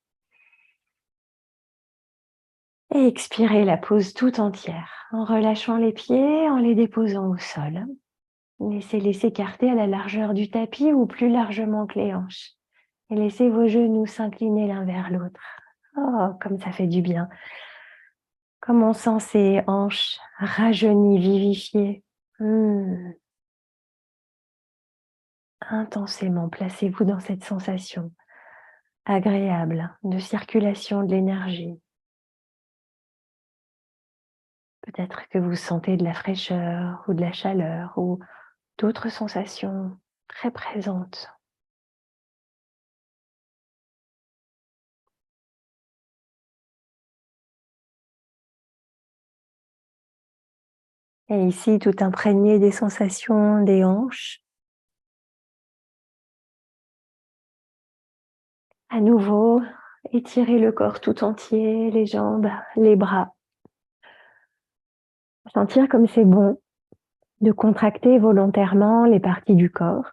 Et expirez la pose tout entière, en relâchant les pieds, en les déposant au sol. Laissez-les s'écarter à la largeur du tapis ou plus largement que les hanches. Et laissez vos genoux s'incliner l'un vers l'autre. Oh, comme ça fait du bien. Comme on sent ces hanches rajeunies, vivifiées. Mmh. Intensément, placez-vous dans cette sensation agréable de circulation de l'énergie. Peut-être que vous sentez de la fraîcheur ou de la chaleur ou d'autres sensations très présentes. Et ici, tout imprégné des sensations des hanches. À nouveau, étirez le corps tout entier, les jambes, les bras. Sentir comme c'est bon de contracter volontairement les parties du corps.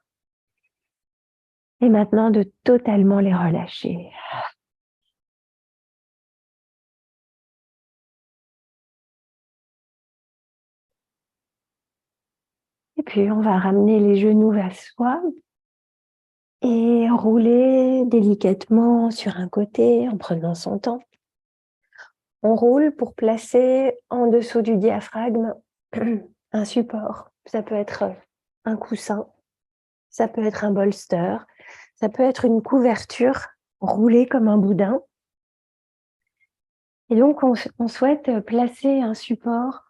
Et maintenant de totalement les relâcher. Et puis on va ramener les genoux vers soi et rouler délicatement sur un côté en prenant son temps. On roule pour placer en dessous du diaphragme un support. Ça peut être un coussin, ça peut être un bolster, ça peut être une couverture roulée comme un boudin. Et donc on souhaite placer un support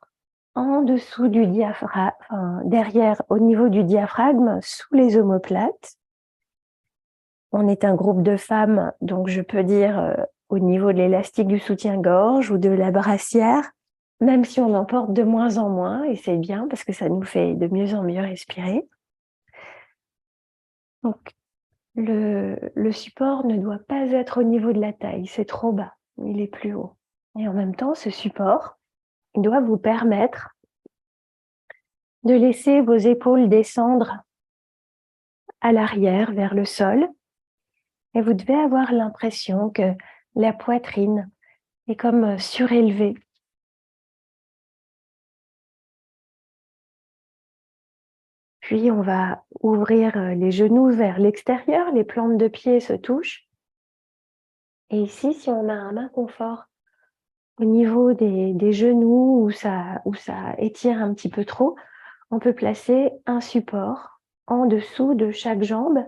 en dessous du diaphragme, enfin, derrière, au niveau du diaphragme, sous les omoplates. On est un groupe de femmes, donc je peux dire au niveau de l'élastique du soutien-gorge ou de la brassière, même si on en porte de moins en moins, et c'est bien parce que ça nous fait de mieux en mieux respirer. Donc le support ne doit pas être au niveau de la taille, c'est trop bas, il est plus haut. Et en même temps, ce support doit vous permettre de laisser vos épaules descendre à l'arrière vers le sol. Et vous devez avoir l'impression que la poitrine est comme surélevée. Puis on va ouvrir les genoux vers l'extérieur, les plantes de pied se touchent. Et ici, si on a un inconfort au niveau des genoux où ça étire un petit peu trop, on peut placer un support en dessous de chaque jambe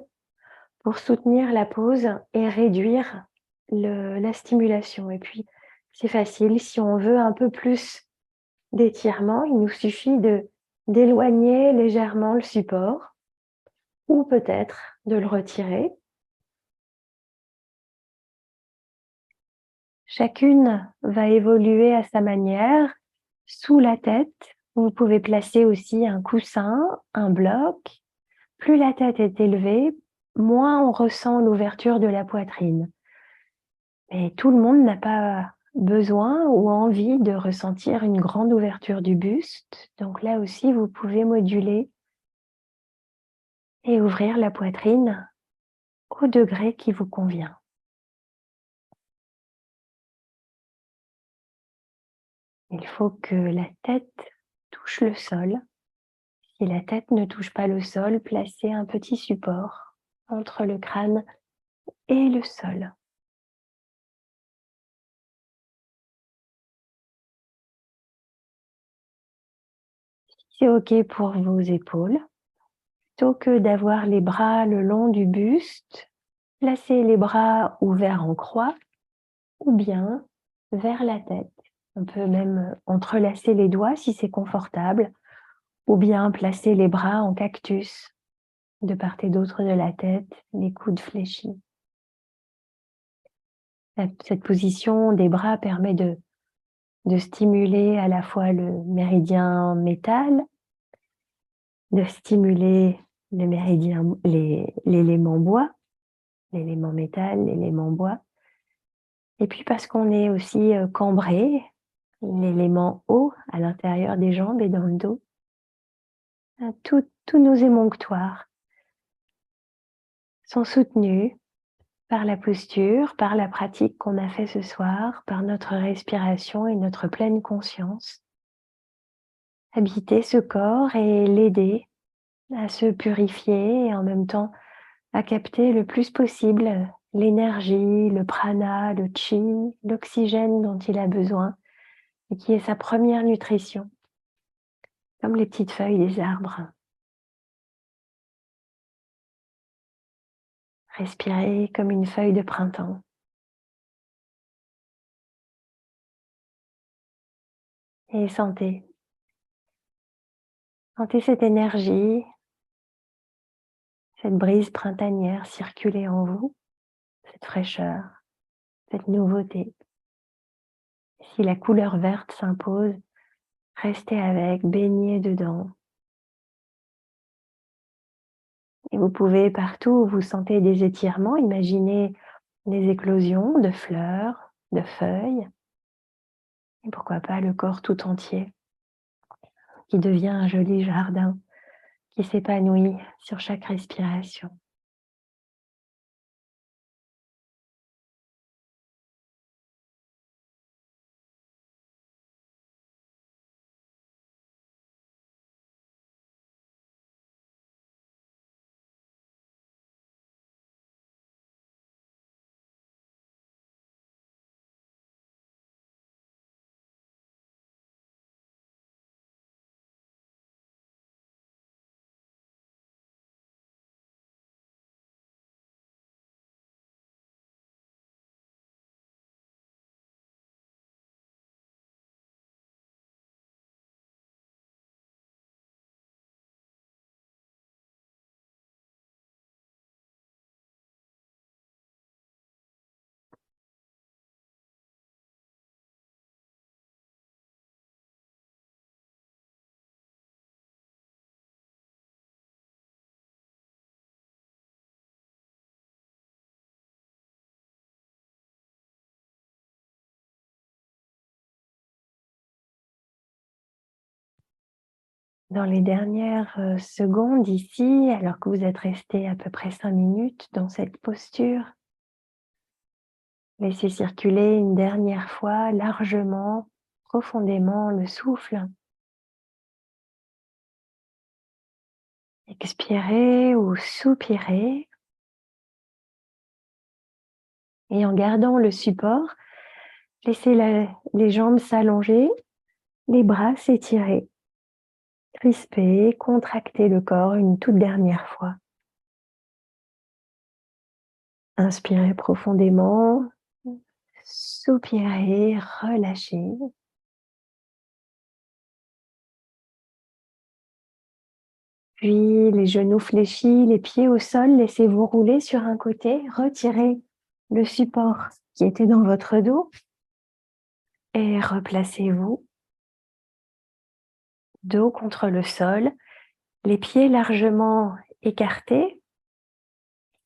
pour soutenir la pose et réduire la stimulation. Et puis, c'est facile, si on veut un peu plus d'étirement, il nous suffit d'éloigner légèrement le support ou peut-être de le retirer. Chacune va évoluer à sa manière. Sous la tête, vous pouvez placer aussi un coussin, un bloc. Plus la tête est élevée, moins on ressent l'ouverture de la poitrine. Mais tout le monde n'a pas besoin ou envie de ressentir une grande ouverture du buste. Donc là aussi, vous pouvez moduler et ouvrir la poitrine au degré qui vous convient. Il faut que la tête touche le sol. Si la tête ne touche pas le sol, placez un petit support entre le crâne et le sol. C'est OK pour vos épaules. Plutôt que d'avoir les bras le long du buste, placez les bras ouverts en croix ou bien vers la tête. On peut même entrelacer les doigts si c'est confortable ou bien placer les bras en cactus de part et d'autre de la tête, les coudes fléchis. Cette position des bras permet de stimuler à la fois le méridien métal, de stimuler le méridien, l'élément bois, l'élément métal, l'élément bois. Et puis parce qu'on est aussi cambré, l'élément eau à l'intérieur des jambes et dans le dos. Tous nos émonctoires sont soutenus par la posture, par la pratique qu'on a fait ce soir, par notre respiration et notre pleine conscience. Habiter ce corps et l'aider à se purifier et en même temps à capter le plus possible l'énergie, le prana, le chi, l'oxygène dont il a besoin et qui est sa première nutrition, comme les petites feuilles des arbres. Respirez comme une feuille de printemps et sentez. Sentez cette énergie, cette brise printanière circuler en vous, cette fraîcheur, cette nouveauté. Si la couleur verte s'impose, restez avec, baignez dedans. Et vous pouvez, partout où vous sentez des étirements, imaginer des éclosions de fleurs, de feuilles, et pourquoi pas le corps tout entier, qui devient un joli jardin, qui s'épanouit sur chaque respiration. Dans les dernières secondes ici, alors que vous êtes resté à peu près 5 minutes dans cette posture, laissez circuler une dernière fois largement, profondément le souffle. Expirez ou soupirez. Et en gardant le support, laissez les jambes s'allonger, les bras s'étirer, crisper, contracter le corps une toute dernière fois. Inspirez profondément, soupirez, relâchez. Puis les genoux fléchis, les pieds au sol, laissez-vous rouler sur un côté, retirez le support qui était dans votre dos et replacez-vous, dos contre le sol, les pieds largement écartés,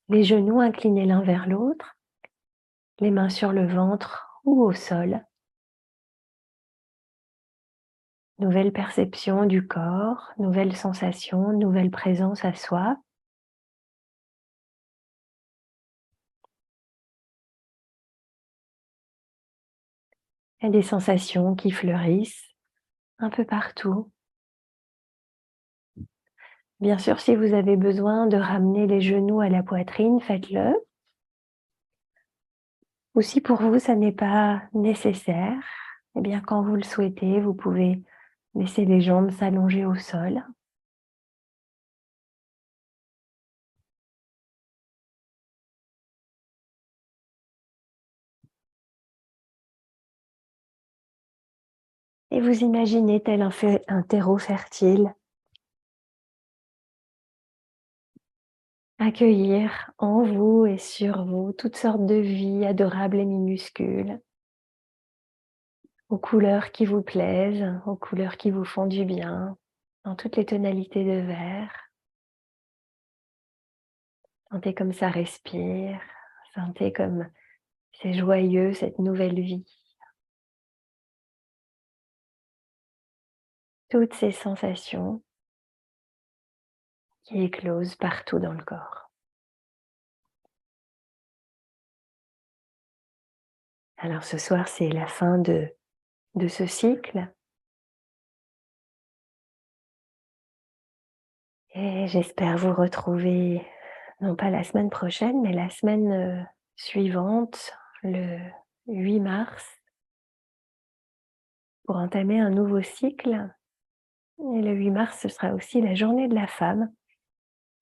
les genoux inclinés l'un vers l'autre, les mains sur le ventre ou au sol. Nouvelle perception du corps, nouvelle sensation, nouvelle présence à soi. Il y a des sensations qui fleurissent un peu partout. Bien sûr, si vous avez besoin de ramener les genoux à la poitrine, faites-le. Ou si pour vous, ça n'est pas nécessaire, eh bien, quand vous le souhaitez, vous pouvez laisser les jambes s'allonger au sol. Et vous imaginez tel un terreau fertile, accueillir en vous et sur vous toutes sortes de vies adorables et minuscules, aux couleurs qui vous plaisent, aux couleurs qui vous font du bien, dans toutes les tonalités de vert. Sentez comme ça respire, sentez comme c'est joyeux cette nouvelle vie. Toutes ces sensations qui éclosent partout dans le corps. Alors ce soir, c'est la fin de ce cycle et j'espère vous retrouver, non pas la semaine prochaine, mais la semaine suivante, le 8 mars, pour entamer un nouveau cycle. Et le 8 mars, ce sera aussi la journée de la femme.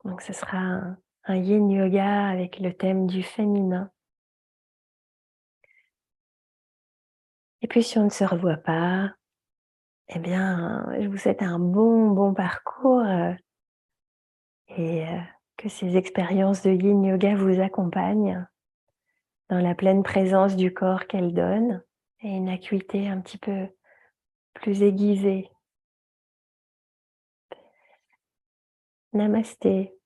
Donc ce sera un yin yoga avec le thème du féminin. Et puis si on ne se revoit pas, eh bien, je vous souhaite un bon parcours, et que ces expériences de yin yoga vous accompagnent dans la pleine présence du corps qu'elles donnent et une acuité un petit peu plus aiguisée. Namasté.